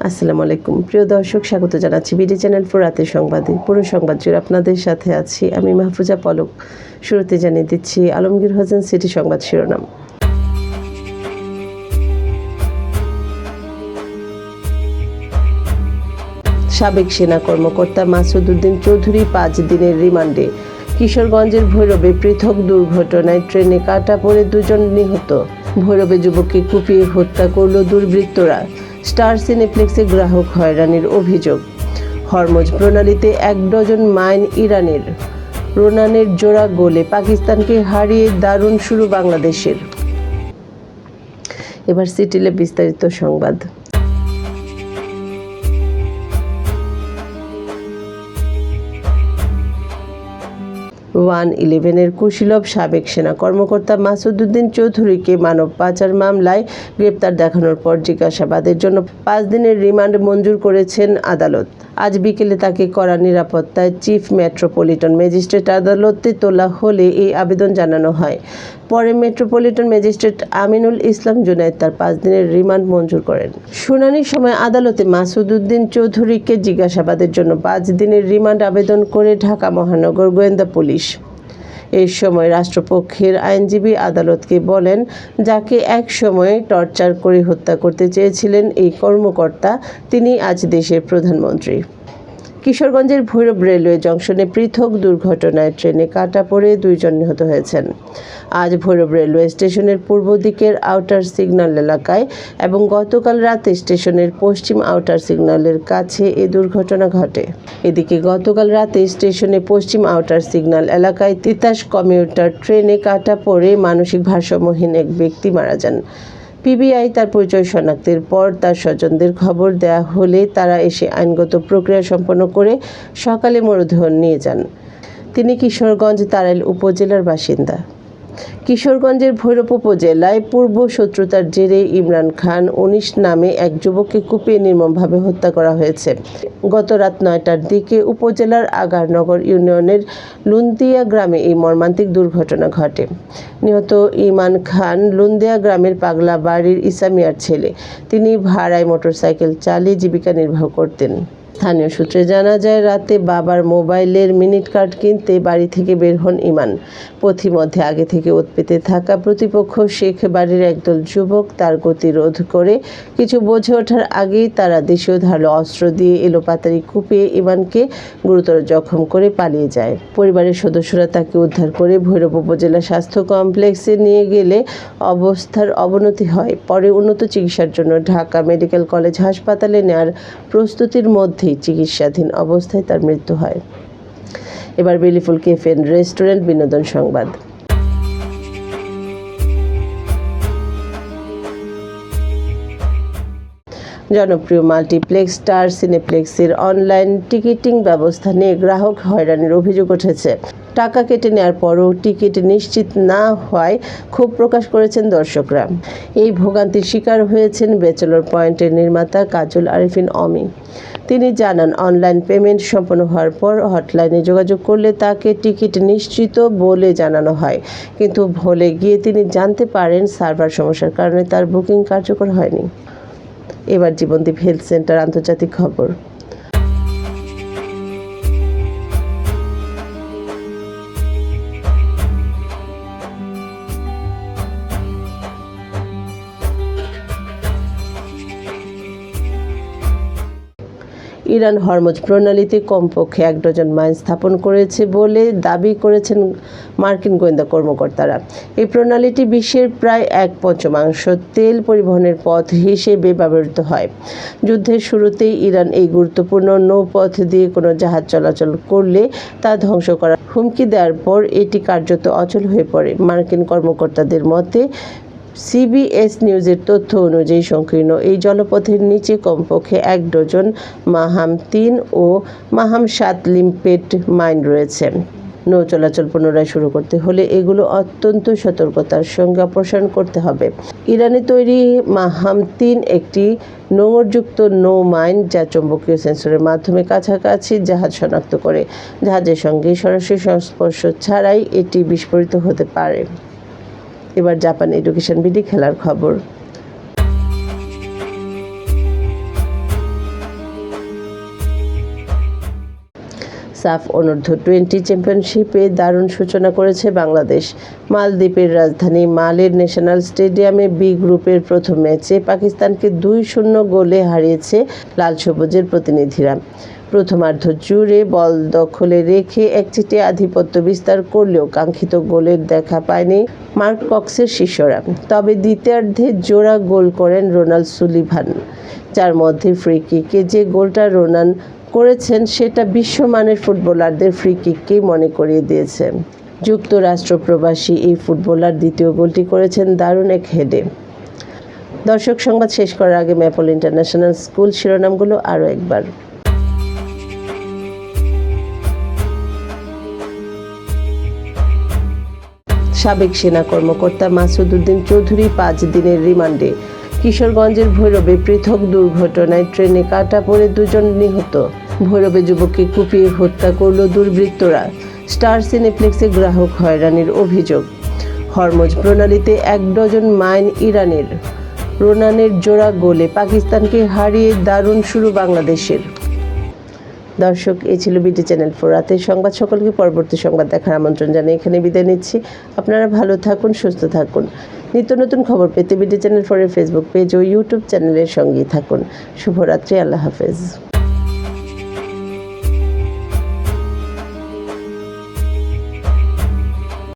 আসসালামু আলাইকুম প্রিয় দর্শক, স্বাগত জানাচ্ছি বিডি চ্যানেল 4 রাতের সংবাদে। পুরো সংবাদ জুড়ে আপনাদের সাথে আছি আমি মাহফুজা পলক। শুরুতে জানিয়ে দিচ্ছি আলমগীর হোসেন সিটি সংবাদ শিরোনাম। সাবেক সেনা কর্মকর্তা মাসুদ উদ্দিন চৌধুরী 5 দিনের রিমান্ডে। কিশোরগঞ্জের ভৈরবে পৃথক দুর্ঘটনায় ট্রেনে কাটা পড়ে 2 জন নিহত। ভৈরবে যুবককে কুপিয়ে হত্যা করল দুর্বৃত্তরা। স্টার সিনেপ্লেক্সে গ্রাহক হয়রানির অভিযোগ। হরমুজ প্রণালীতে 1 ডজন মাইন ইরানের। রোনানের জোড়া গোলে পাকিস্তানকে হারিয়ে দারুণ শুরু বাংলাদেশের। এবার সিটিলে বিস্তারিত সংবাদ। 111-এর কুশীলব সাবেক সেনা কর্মকর্তা মাসুদ উদ্দিন চৌধুরীকে মানব পাচার মামলায় গ্রেপ্তার দেখানোর পর জিজ্ঞাসাবাদের জন্য 5 দিনের রিমান্ড মঞ্জুর করেছেন আদালত। আজ বিকেলে তাকে কড়া নিরাপত্তায় চিফ মেট্রোপলিটন ম্যাজিস্ট্রেট আদালতে তোলা হলে এই আবেদন জানানো হয়। পরে মেট্রোপলিটন ম্যাজিস্ট্রেট আমিনুল ইসলাম জুনায়েদ তার 5 দিনের রিমান্ড মঞ্জুর করেন। শুনানির সময় আদালতে মাসুদ উদ্দিন চৌধুরীকে জিজ্ঞাসাবাদের জন্য 5 দিনের রিমান্ড আবেদন করে ঢাকা মহানগর গোয়েন্দা পুলিশ। এই সময় রাষ্ট্রপক্ষের আইনজীবী আদালতকে বলেন, যাকে এক সময় টর্চার করে হত্যা করতে চেয়েছিলেন এই কর্মকর্তা, তিনি আজ দেশের প্রধানমন্ত্রী। কিশোরগঞ্জের ভৈরব রেলওয়ে জংশনে পৃথক দুর্ঘটনায় ট্রেনে কাটা পড়ে 2 জন নিহত হয়েছেন। আজ ভৈরব রেলওয়ে স্টেশনের পূর্ব দিকের আউটার সিগন্যাল এলাকায় এবং গতকাল রাতে স্টেশনের পশ্চিম আউটার সিগন্যালের কাছে এই দুর্ঘটনা ঘটে। এদিকে গতকাল রাতে স্টেশনে পশ্চিম আউটার সিগন্যাল এলাকায় তিতাস কমিউটার ট্রেনে কাটা পড়ে মানসিক ভারসাম্যহীন এক ব্যক্তি মারা যান। পিবিআই তার পরিচয় শনাক্তের পর তার স্বজনদের খবর দেওয়া হলে তারা এসে আইনগত প্রক্রিয়া সম্পন্ন করে সকালে মরদেহ নিয়ে যান। তিনি কিশোরগঞ্জ তাড়াইল উপজেলার বাসিন্দা। কিশোরগঞ্জের ভৈরব উপজেলায় পূর্ব শত্রুতার জেরে ইমরান খান 19 নামে এক যুবককে কুপিয়ে নির্মমভাবে হত্যা করা হয়েছে। গত রাত 9টার দিকে উপজেলার আগারনগর ইউনিয়নের লুন্দিয়া গ্রামে এই মর্মান্তিক দুর্ঘটনা ঘটে। নিহত ইমান খান লুন্দিয়া গ্রামের পাগলা বাড়ির ইসামিয়ার ছেলে। তিনি ভাড়ায় মোটরসাইকেল চালিয়ে জীবিকা নির্বাহ করতেন। স্থানীয় সূত্রে জানা যায়, রাতে বাবার মোবাইলের মিনিট কার্ড কিনতে বাড়ি থেকে বের হন ইমান। পথিমধ্যে আগে থেকে ওঁত পেতে থাকা প্রতিপক্ষ শেখ বাড়ির একদল যুবক তার গতি রোধ করে কিছু বোঝে ওঠার আগেই তারা দেশীয় ধারালো অস্ত্র দিয়ে এলোপাতাড়ি কুপিয়ে ইমানকে গুরুতর জখম করে পালিয়ে যায়। পরিবারের সদস্যরা তাকে উদ্ধার করে ভৈরব উপজেলা স্বাস্থ্য কমপ্লেক্সে নিয়ে গেলে অবস্থার অবনতি হয়। পরে উন্নত চিকিৎসার জন্য ঢাকা মেডিকেল কলেজ হাসপাতালে নেওয়ার প্রস্তুতির মধ্যে চিকিৎসাধীন অবস্থায় তার মৃত্যু হয়। এবার বেলিফুল ক্যাফে এন্ড রেস্টুরেন্ট বিনোদন সংবাদ। জনপ্রিয় মাল্টিপ্লেক্স স্টার সিনেপ্লেক্সের অনলাইন টিকিটিং ব্যবস্থা নিয়ে গ্রাহক হয়রানির অভিযোগ উঠেছে। টাকা কেটে নেওয়ার পরও টিকিট নিশ্চিত না হওয়ায় ক্ষোভ প্রকাশ করেছেন দর্শকরা। এই ভোগান্তির শিকার হয়েছেন ব্যাচেলর পয়েন্টের নির্মাতা কাজল আরিফিন অমি। তিনি জানান, অনলাইন পেমেন্ট সম্পন্ন হওয়ার পর হটলাইনে যোগাযোগ করলে তাকে টিকিট নিশ্চিত বলে জানানো হয়, কিন্তু ভুলে গিয়ে তিনি জানতে পারেন সার্ভার সমস্যার কারণে তার বুকিং কার্যকর হয়নি। এবার জীবনদীপ হেলথ সেন্টার আন্তর্জাতিক খবর। ইরান হরমুজ প্রণালীতে কমপক্ষে 1 ডজন মাইন স্থাপন করেছে বলে দাবি করেছেন মার্কিন গোয়েন্দা কর্মকর্তারা। এই প্রণালীটি বিশ্বের প্রায় 1/5 তেল পরিবহনের পথ হিসেবে ব্যবহৃত হয়। যুদ্ধের শুরুতেই ইরান এই গুরুত্বপূর্ণ নৌপথ দিয়ে কোনো জাহাজ চলাচল করলে তা ধ্বংস করার হুমকি দেওয়ার পর এটি কার্যত অচল হয়ে পড়ে। মার্কিন কর্মকর্তাদের মতে, সিবিএস নিউজের তথ্য অনুযায়ী সংকীর্ণ এই জলপথের নিচে কমপক্ষে 1 ডজন মাহাম-3 ও মাহাম-7 লিম্পেট মাইন রয়েছে। নৌ চলাচল পুনরায় শুরু করতে হলে এগুলো অত্যন্ত সতর্কতার সঙ্গে অপসারণ করতে হবে। ইরানে তৈরি মাহাম-3 একটি নোঙরযুক্ত নৌ মাইন, যা চৌম্বকীয় সেন্সরের মাধ্যমে কাছাকাছি জাহাজ শনাক্ত করে। জাহাজের সঙ্গে সরাসরি সংস্পর্শ ছাড়াই এটি বিস্ফোরিত হতে পারে। এবার জাপান এডুকেশন বিডি খেলার খবর। সাফ অনূর্ধ্ব-20 চ্যাম্পিয়নশিপে দারুণ সূচনা করেছে বাংলাদেশ। মালদ্বীপের রাজধানী মালের ন্যাশনাল স্টেডিয়ামে বি গ্রুপের প্রথম ম্যাচে পাকিস্তানকে 2-0 গোলে হারিয়েছে লাল সবুজের প্রতিনিধিরা। প্রথমার্ধ জুড়ে বল দখলে রেখে একচেটিয়া আধিপত্য বিস্তার করলেও কাঙ্ক্ষিত গোলের দেখা পায়নি মার্ক কক্সের শিষ্যরা। তবে দ্বিতীয়ার্ধে জোড়া গোল করেন রোনাল্ড সুলিভান, যার মধ্যে ফ্রি কিকে যে গোলটা রোনান করেছেন সেটা বিশ্বমানের ফুটবলারদের ফ্রি কিককেই মনে করিয়ে দিয়েছে। যুক্তরাষ্ট্র প্রবাসী এই ফুটবলার দ্বিতীয় গোলটি করেছেন দারুণ এক হেডে। দর্শক, সংবাদ শেষ করার আগে ম্যাপল ইন্টারন্যাশনাল স্কুল শিরোনামগুলো আরও একবার। সাবেক সেনা কর্মকর্তা মাসুদ উদ্দিন চৌধুরী 5 দিনের রিমান্ডে। কিশোরগঞ্জের ভৈরবে পৃথক দুর্ঘটনায় ট্রেনে কাটা পড়ে 2 জন নিহত। ভৈরবে যুবককে কুপিয়ে হত্যা করল দুর্বৃত্তরা। স্টার সিনেপ্লেক্সে গ্রাহক হয়রানির অভিযোগ। হরমুজ প্রণালীতে 1 ডজন মাইন ইরানের। রোনানের জোড়া গোলে পাকিস্তানকে হারিয়ে দারুণ শুরু বাংলাদেশের। দর্শক, এই ছিল বিডি চ্যানেল 4 রাতের সংবাদ। সকলকে পরবর্তী সংবাদ দেখার আমন্ত্রণ জানিয়ে এখানে বিদায় নিচ্ছি। আপনারা ভালো থাকুন, সুস্থ থাকুন। নিত্য নতুন খবর পেতে বিডি চ্যানেল 4 এর ফেসবুক পেজ ও ইউটিউব চ্যানেলের সঙ্গেই থাকুন। শুভরাত্রি, আল্লাহ হাফেজ।